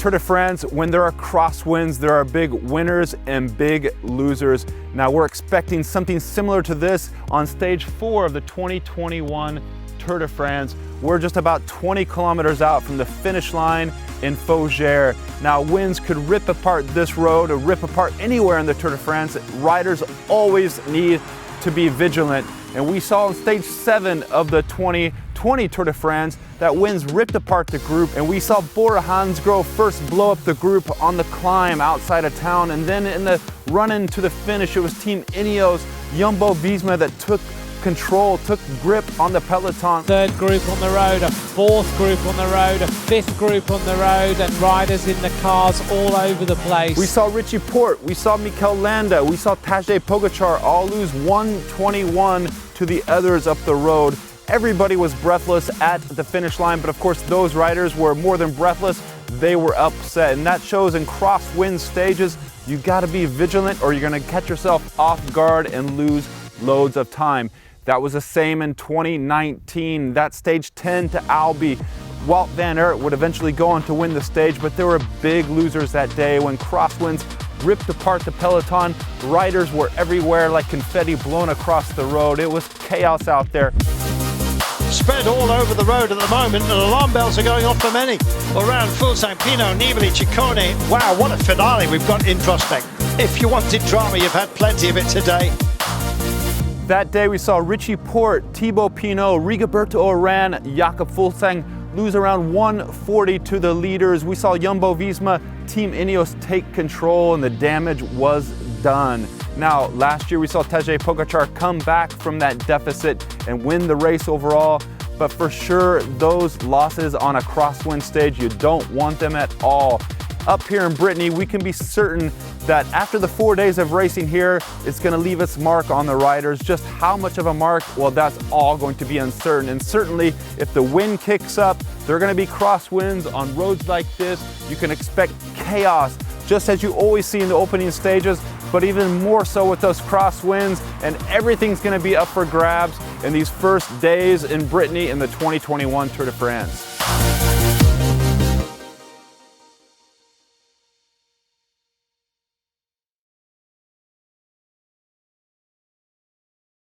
Tour de France, when there are crosswinds, there are big winners and big losers. Now we're expecting something similar to this on stage 4 of the 2021 Tour de France. We're just about 20 kilometers out from the finish line in Fougères. Now winds could rip apart this road or rip apart anywhere in the Tour de France. Riders always need to be vigilant. And we saw on stage 7 of the 2020 Tour de France that winds ripped apart the group, and we saw Bora first blow up the group on the climb outside of town, and then in the run-in to the finish, it was Team Ineos, Jumbo-Visma that took control, took grip on the peloton. Third group on the road, a fourth group on the road, a fifth group on the road, and riders in the cars all over the place. We saw Richie Porte, we saw Mikel Landa, we saw Tadej Pogacar all lose 1:21 to the others up the road. Everybody was breathless at the finish line, but of course those riders were more than breathless, they were upset. And that shows in crosswind stages, you gotta be vigilant or you're gonna catch yourself off guard and lose loads of time. That was the same in 2019. That stage 10 to Albi. Wout Van Aert would eventually go on to win the stage, but there were big losers that day when crosswinds ripped apart the peloton. Riders were everywhere like confetti blown across the road. It was chaos out there. Spread all over the road at the moment, and alarm bells are going off for many. Around Fuglsang, Pinot, Nibali, Ciccone. Wow, what a finale we've got in prospect. If you wanted drama, you've had plenty of it today. That day we saw Richie Porte, Thibaut Pinot, Rigoberto Urán, Jakob Fuglsang lose around 140 to the leaders. We saw Jumbo-Visma, Team Ineos take control, and the damage was done. Now, last year we saw Tadej Pogacar come back from that deficit and win the race overall, but for sure those losses on a crosswind stage, you don't want them at all. Up here in Brittany, we can be certain that after the 4 days of racing here, it's going to leave its mark on the riders. Just how much of a mark, well, that's all going to be uncertain. And certainly, if the wind kicks up, there are going to be crosswinds on roads like this. You can expect chaos, just as you always see in the opening stages, but even more so with those crosswinds, and everything's going to be up for grabs in these first days in Brittany in the 2021 Tour de France.